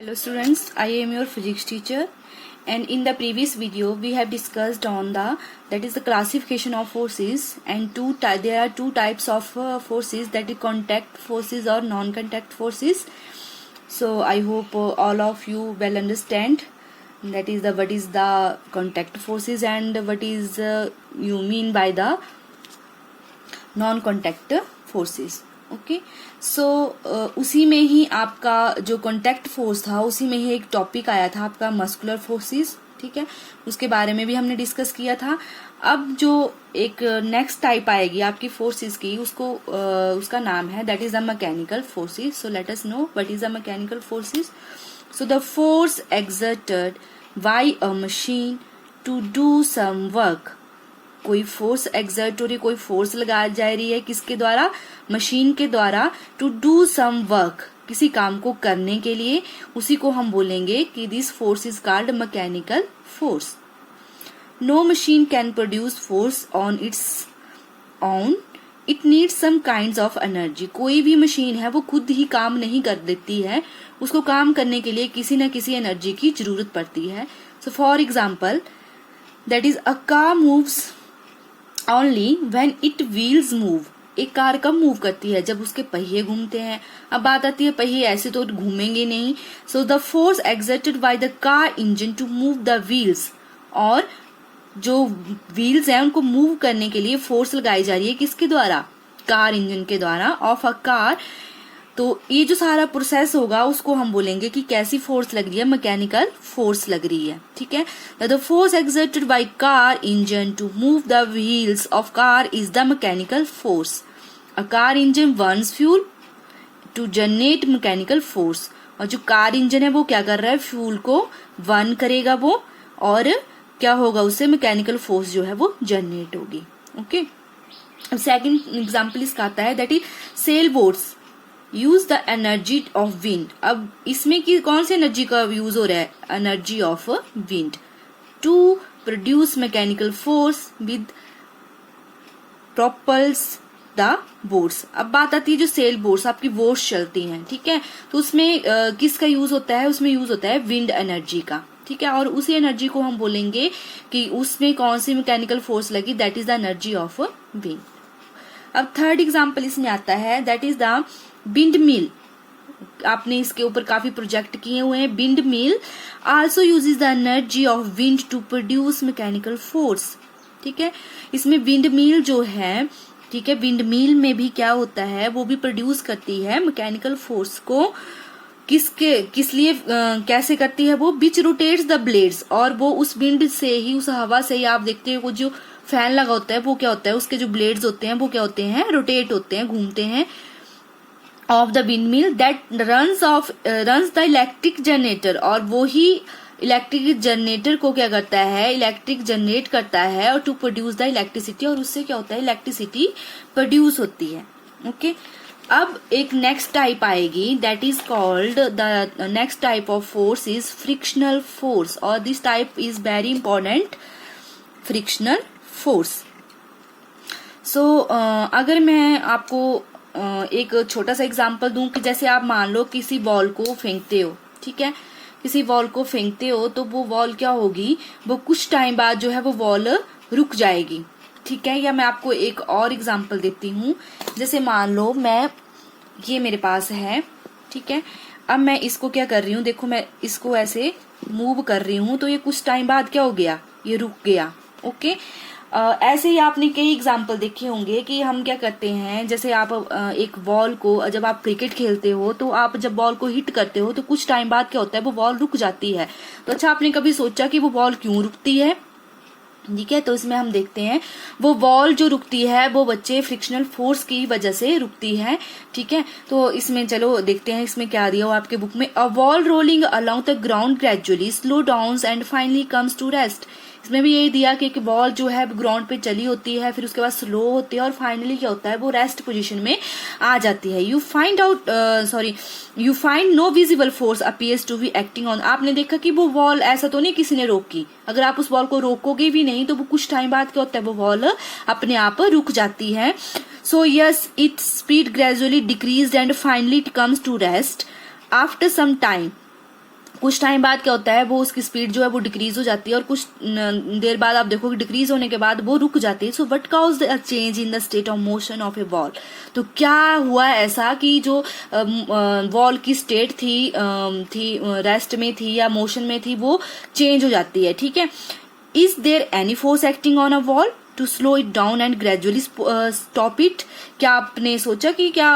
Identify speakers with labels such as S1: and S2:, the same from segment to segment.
S1: Hello students, I am your physics teacher, and in the previous video we have discussed on the classification of forces, and there are two types of forces, that is contact forces or non-contact forces. So I hope all of you well understand that is what is the contact forces and what is you mean by the non-contact forces. Okay so उसी में ही आपका जो contact force था उसी में ही एक topic आया था आपका मस्कुलर फोर्सेस. ठीक है, उसके बारे में भी हमने डिस्कस किया था. अब जो एक नेक्स्ट टाइप आएगी आपकी फोर्सेस की, उसको उसका नाम है that is the mechanical forces. So let us know what is the mechanical forces. So the force exerted by a machine to do some work. कोई फोर्स एक्सर्ट हो रही है, कोई फोर्स लगाई जा रही है, किसके द्वारा? मशीन के द्वारा. टू डू सम वर्क, किसी काम को करने के लिए, उसी को हम बोलेंगे कि this force is called mechanical force. No machine can produce force on its own, it needs some kinds of energy. कोई भी मशीन है वो खुद ही काम नहीं कर देती है, उसको काम करने के लिए किसी न किसी एनर्जी की जरूरत पड़ती है. So for example that is a car moves only when it wheels move. एक कार कब मूव करती है? जब उसके पहिए घूमते हैं. अब बात आती है पहिए ऐसे तो घूमेंगे नहीं. So the force exerted by the car engine to move the wheels, और जो व्हील्स हैं उनको मूव करने के लिए फोर्स लगाई जा रही है किसके द्वारा? कार इंजन के द्वारा ऑफ अ कार. तो ये जो सारा प्रोसेस होगा उसको हम बोलेंगे कि कैसी फोर्स लग रही है? मैकेनिकल फोर्स लग रही है. ठीक है, the force exerted by car engine to move the wheels of car is the mechanical force. A car engine burns fuel to generate mechanical force. और जो कार इंजन है वो क्या कर रहा है? फ्यूल को बर्न करेगा वो, और क्या होगा? उससे मैकेनिकल फोर्स जो है वो जनरेट होगी. ओके, सेकंड एग्जांपल इसका आता है that is sail boats use the energy of wind. अब इसमें की कौन सी एनर्जी का यूज हो रहा है? Energy of wind to produce mechanical force with propels the boats. अब बात आती है जो सेल बोट्स आपकी बोट्स चलती हैं. ठीक है, तो उसमें किसका यूज होता है? उसमें यूज होता है विंड एनर्जी का. ठीक है, और उसी एनर्जी को हम बोलेंगे कि उसमें कौन सी मैकेनिकल फोर्स लगी, that is the energy of wind. अब थर्ड एग्जांपल इसमें आता है that is the windmill. आपने इसके ऊपर काफी प्रोजेक्ट किए हुए हैं. Windmill also uses the energy of wind to produce mechanical force. ठीक है, इसमें विंड मिल जो है, ठीक है, विंड मिल में भी क्या होता है? वो भी प्रोड्यूस करती है मैकेनिकल फोर्स को. किस लिए कैसे करती है वो? विच रोटेट्स द ब्लेड्स. और वो उस विंड से ही, उस हवा से ही, आप देखते हैं वो जो फैन लगा होता है वो क्या होता है? उसके जो ब्लेड्स होते हैं वो क्या होते हैं? रोटेट होते हैं, घूमते हैं. Of the wind mill that runs the electric generator. और वो ही इलेक्ट्रिक जनरेटर को क्या करता है? इलेक्ट्रिक जनरेट करता है और टू प्रोड्यूस द इलेक्ट्रिसिटी. और उससे क्या होता है? इलेक्ट्रिसिटी प्रोड्यूस होती है. ओके, अब एक नेक्स्ट टाइप आएगी that is called the next type of force is frictional force. और this type is very important, frictional force. So अगर मैं आपको एक छोटा सा एग्जांपल दूं कि जैसे आप मान लो किसी बॉल को फेंकते हो. ठीक है, किसी बॉल को फेंकते हो तो वो बॉल क्या होगी? वो कुछ टाइम बाद जो है वो बॉल रुक जाएगी. ठीक है, या मैं आपको एक और एग्जांपल देती हूँ. जैसे मान लो ये मेरे पास है. ठीक है, अब मैं इसको क्या कर रही हूँ? देखो, मैं इसको ऐसे मूव कर रही हूँ तो ये कुछ टाइम बाद क्या हो गया? ये रुक गया. ओके, ऐसे ही आपने कई एग्जाम्पल देखे होंगे कि हम क्या करते हैं, जैसे आप एक बॉल को, जब आप क्रिकेट खेलते हो तो आप जब बॉल को हिट करते हो तो कुछ टाइम बाद क्या होता है? वो बॉल रुक जाती है. तो अच्छा, आपने कभी सोचा कि वो बॉल क्यों रुकती है? ठीक है, तो इसमें हम देखते हैं वो बॉल जो रुकती है वो बच्चे फ्रिक्शनल फोर्स की वजह से रुकती है. ठीक है, तो इसमें चलो देखते हैं इसमें क्या दिया हो आपके बुक में. A ball rolling along the ground gradually slow down and finally comes to rest. इसमें भी यही दिया कि एक बॉल जो है ग्राउंड पे चली होती है, फिर उसके बाद स्लो होती है और फाइनली क्या होता है? वो रेस्ट पोजीशन में आ जाती है. You find no visible force appears to be acting on. आपने देखा कि वो बॉल ऐसा तो नहीं किसी ने रोकी. अगर आप उस बॉल को रोकोगे भी नहीं तो वो कुछ टाइम बाद क्या होता है? वो बॉल अपने आप रुक जाती है. So yes, its speed gradually decreased and finally it comes to rest after some time. कुछ टाइम बाद क्या होता है, वो उसकी स्पीड जो है वो डिक्रीज हो जाती है और कुछ देर बाद आप देखोगे डिक्रीज होने के बाद वो रुक जाती है। So what cause the change in the state of motion of A ball. तो क्या हुआ ऐसा कि जो बॉल की स्टेट थी रेस्ट में थी या मोशन में थी, वो चेंज हो जाती है। ठीक है, is there any force acting on a ball to slow it down and gradually stop it. क्या आपने सोचा कि क्या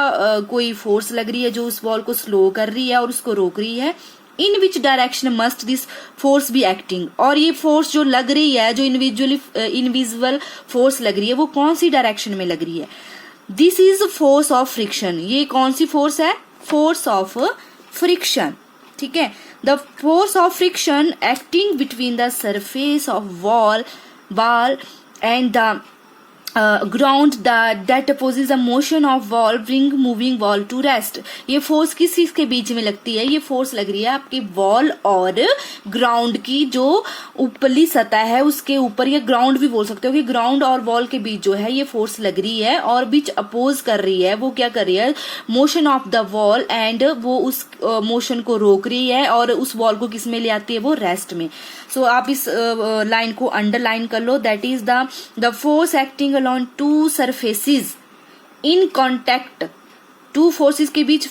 S1: कोई फोर्स लग रही है जो उस बॉल को स्लो कर रही है और उसको रोक रही है। In which direction must this force be acting. और ये फोर्स जो लग रही है, जो इनविजिबल फोर्स लग रही है, वो कौन सी डायरेक्शन में लग रही है। This is force of friction. ये कौन सी फोर्स है, फोर्स ऑफ फ्रिक्शन। ठीक है, the force of friction acting between the surface of ball and the ground that opposes the motion of ball bring moving ball to rest। ये force किस चीज के बीच में लगती है, ये फोर्स लग रही है आपकी बॉल और ग्राउंड की जो ऊपरली सतह है उसके ऊपर, या ग्राउंड भी बोल सकते हो कि ग्राउंड और बॉल के बीच जो है ये फोर्स लग रही है और बीच अपोज कर रही है। वो क्या कर रही है, motion of the ball, and वो उस मोशन को रोक रही है और उस बॉल को किस में ले आती है, वो रेस्ट में। सो आप इस लाइन को अंडरलाइन कर लो, that is the force acting along two surfaces in contact. Two forces के बीच,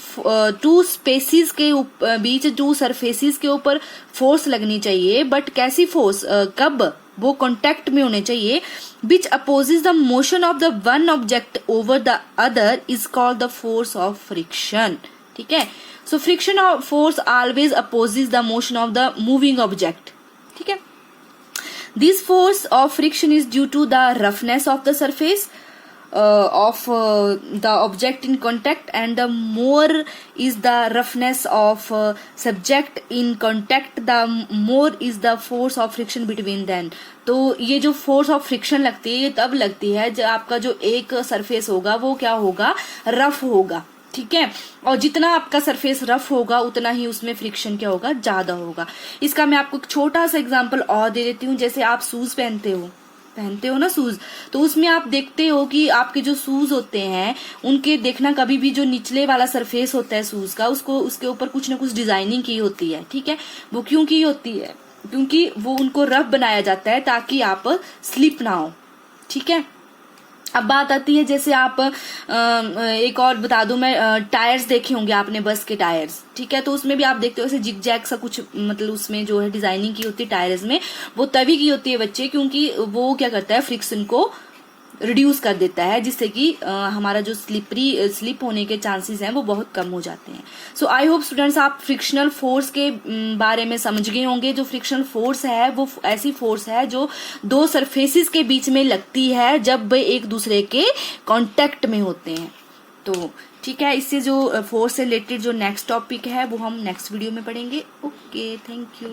S1: टू स्पेसिस के बीच, टू सरफेसिस के ऊपर फोर्स लगनी चाहिए, बट कैसी फोर्स, कब, वो कॉन्टेक्ट में होने चाहिए। Which opposes the motion of the one object over the other is called the force of friction. ठीक है, so friction force always opposes the motion of the moving object. ठीक है, this force of friction is due to the roughness of the surface of the object in contact, and the more is the roughness of subject in contact, the more is the force of friction between them। तो ये जो force of friction लगती है ये तब लगती है जब आपका जो एक सरफेस होगा वो क्या होगा, रफ होगा। ठीक है, और जितना आपका सरफेस रफ होगा उतना ही उसमें फ्रिक्शन क्या होगा, ज्यादा होगा। इसका मैं आपको एक छोटा सा एग्जांपल और दे देती हूँ। जैसे आप शूज पहनते हो ना शूज, तो उसमें आप देखते हो कि आपके जो शूज होते हैं उनके देखना कभी भी जो निचले वाला सरफेस होता है शूज का, उसको उसके ऊपर कुछ ना कुछ डिजाइनिंग की होती है। ठीक है, वो क्यों की होती है, क्योंकि वो उनको रफ बनाया जाता है ताकि आप स्लिप ना हो। ठीक है, अब बात आती है, जैसे आप एक और बता दूं मैं, टायर्स देखे होंगे आपने, बस के टायर्स। ठीक है, तो उसमें भी आप देखते हो ऐसे जिग जैग सा कुछ, मतलब उसमें जो है डिजाइनिंग की होती है टायर्स में, वो तभी की होती है बच्चे, क्योंकि वो क्या करता है, फ्रिक्शन को रिड्यूस कर देता है, जिससे कि हमारा जो स्लिप होने के चांसेस हैं वो बहुत कम हो जाते हैं। सो आई होप स्टूडेंट्स आप फ्रिक्शनल फोर्स के बारे में समझ गए होंगे। जो फ्रिक्शनल फोर्स है वो ऐसी फोर्स है जो दो सरफेसेस के बीच में लगती है जब वे एक दूसरे के कांटेक्ट में होते हैं। तो ठीक है, इससे जो फोर्स से रिलेटेड जो नेक्स्ट टॉपिक है वो हम नेक्स्ट वीडियो में पढ़ेंगे। Okay, thank you.